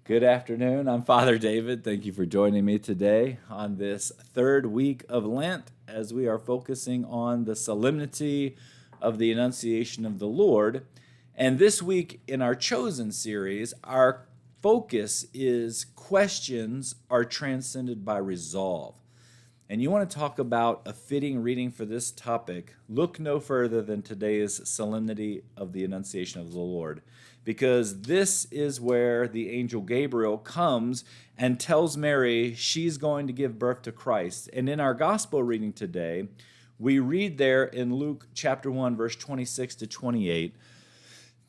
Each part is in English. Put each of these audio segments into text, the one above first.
Good afternoon. I'm Father David. Thank you for joining me today on this third week of Lent as we are focusing on the solemnity of the Annunciation of the Lord. And this week in our Chosen series, our focus is questions are transcended by resolve. And you want to talk about a fitting reading for this topic, look no further than today's Solemnity of the Annunciation of the Lord, because this is where the angel Gabriel comes and tells Mary she's going to give birth to Christ. And in our gospel reading today, we read there in Luke chapter 1, verse 26 to 28,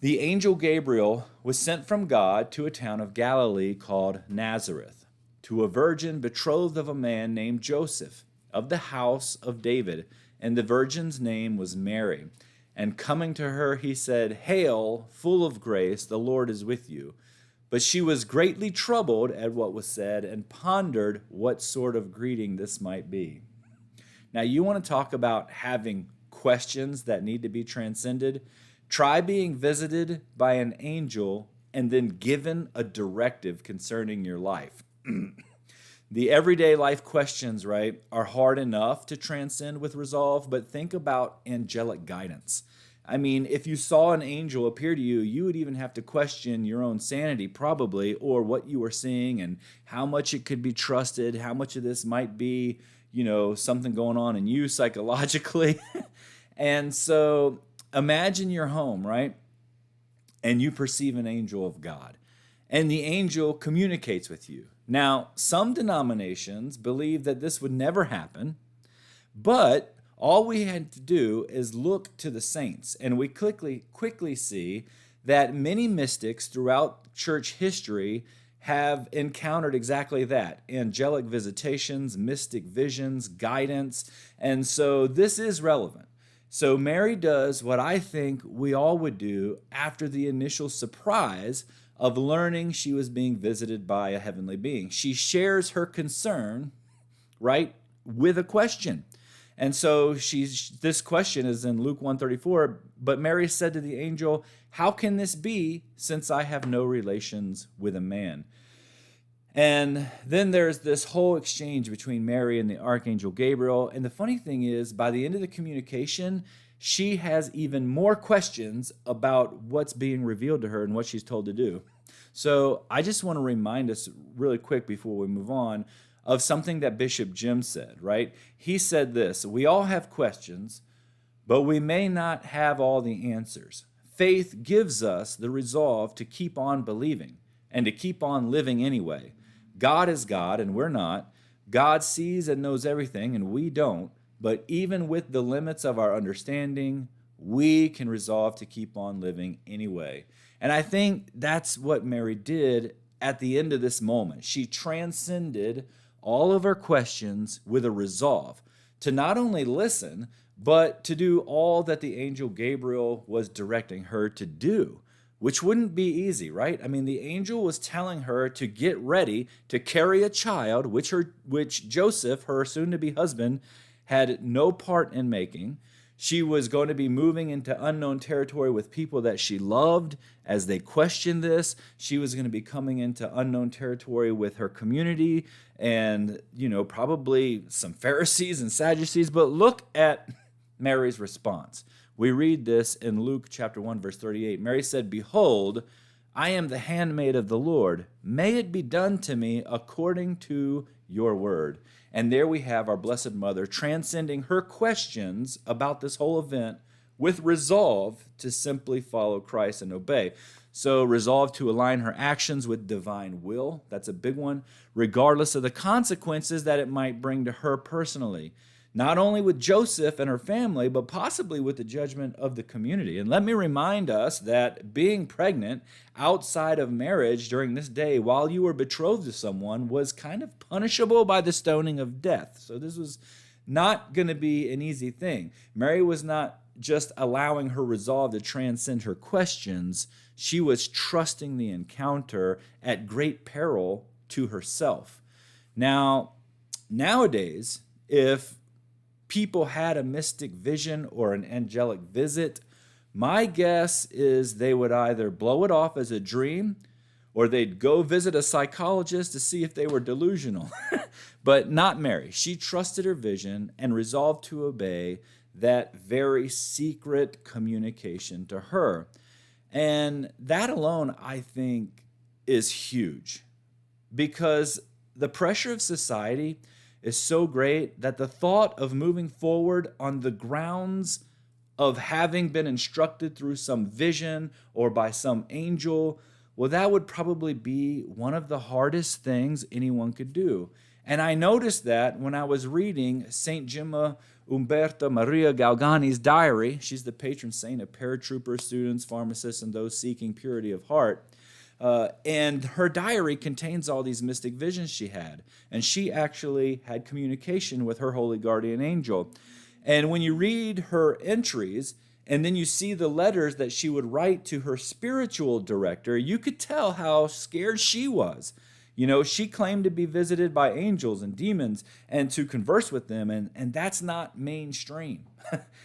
the angel Gabriel was sent from God to a town of Galilee called Nazareth, to a virgin betrothed of a man named Joseph, of the house of David, and the virgin's name was Mary. And coming to her, he said, "Hail, full of grace, the Lord is with you." But she was greatly troubled at what was said and pondered what sort of greeting this might be. Now, you want to talk about having questions that need to be transcended? Try being visited by an angel and then given a directive concerning your life. The everyday life questions, right, are hard enough to transcend with resolve, but think about angelic guidance. I mean, if you saw an angel appear to you, you would even have to question your own sanity, probably, or what you were seeing and how much it could be trusted, how much of this might be, something going on in you psychologically. And so imagine you're home, right? And you perceive an angel of God, and the angel communicates with you. Now, some denominations believe that this would never happen, but all we had to do is look to the saints, and we quickly see that many mystics throughout church history have encountered exactly that: angelic visitations, mystic visions, guidance, and so this is relevant. So Mary does what I think we all would do after the initial surprise of learning she was being visited by a heavenly being. She shares her concern, right, with a question. And so this question is in Luke 1:34, but Mary said to the angel, "How can this be, since I have no relations with a man?" And then there's this whole exchange between Mary and the archangel Gabriel. And the funny thing is, by the end of the communication, she has even more questions about what's being revealed to her and what she's told to do. So I just want to remind us really quick before we move on of something that Bishop Jim said, right? He said this: "We all have questions, but we may not have all the answers. Faith gives us the resolve to keep on believing and to keep on living anyway. God is God and we're not. God sees and knows everything and we don't. But even with the limits of our understanding, we can resolve to keep on living anyway." And I think that's what Mary did at the end of this moment. She transcended all of her questions with a resolve to not only listen, but to do all that the angel Gabriel was directing her to do, which wouldn't be easy, right? I mean, the angel was telling her to get ready to carry a child, which Joseph, her soon-to-be husband, had no part in making. She was going to be moving into unknown territory with people that she loved as they questioned this. She was going to be coming into unknown territory with her community and, probably some Pharisees and Sadducees. But look at Mary's response. We read this in Luke chapter 1, verse 38. Mary said, "Behold, I am the handmaid of the Lord. May it be done to me according to your word." And there we have our Blessed Mother transcending her questions about this whole event with resolve to simply follow Christ and obey. So resolve to align her actions with divine will. That's a big one, regardless of the consequences that it might bring to her personally. Not only with Joseph and her family, but possibly with the judgment of the community. And let me remind us that being pregnant outside of marriage during this day while you were betrothed to someone was kind of punishable by the stoning of death. So this was not going to be an easy thing. Mary was not just allowing her resolve to transcend her questions. She was trusting the encounter at great peril to herself. Now, nowadays, if people had a mystic vision or an angelic visit, my guess is they would either blow it off as a dream or they'd go visit a psychologist to see if they were delusional. But not Mary. She trusted her vision and resolved to obey that very secret communication to her. And that alone, I think, is huge, because the pressure of society is so great that the thought of moving forward on the grounds of having been instructed through some vision or by some angel, well, that would probably be one of the hardest things anyone could do. And I noticed that when I was reading St. Gemma Umberta Maria Galgani's diary. She's the patron saint of paratrooper students, pharmacists, and those seeking purity of heart. And her diary contains all these mystic visions she had. And she actually had communication with her holy guardian angel. And when you read her entries, and then you see the letters that she would write to her spiritual director, you could tell how scared she was. You know, she claimed to be visited by angels and demons and to converse with them, and that's not mainstream.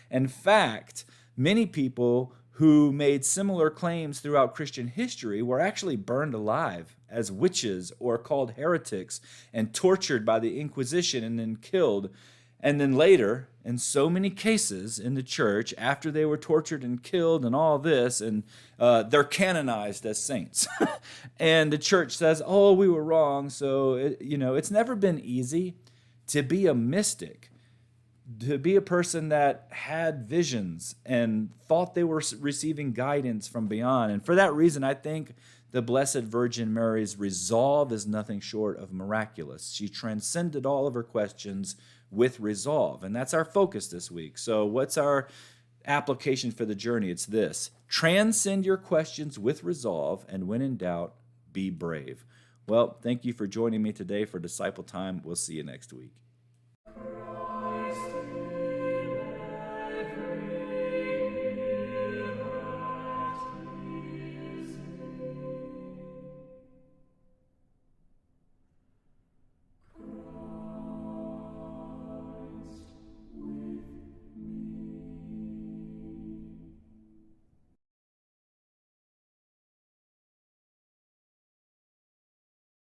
In fact, many people who made similar claims throughout Christian history were actually burned alive as witches or called heretics and tortured by the Inquisition and then killed. And then later, in so many cases in the church, after they were tortured and killed and all this, and they're canonized as saints. And the church says, oh, we were wrong. So, it's never been easy to be a mystic, to be a person that had visions and thought they were receiving guidance from beyond. And for that reason, I think the Blessed Virgin Mary's resolve is nothing short of miraculous. She transcended all of her questions with resolve. And that's our focus this week. So what's our application for the journey? It's this: transcend your questions with resolve, and when in doubt, be brave. Well, thank you for joining me today for Disciple Time. We'll see you next week.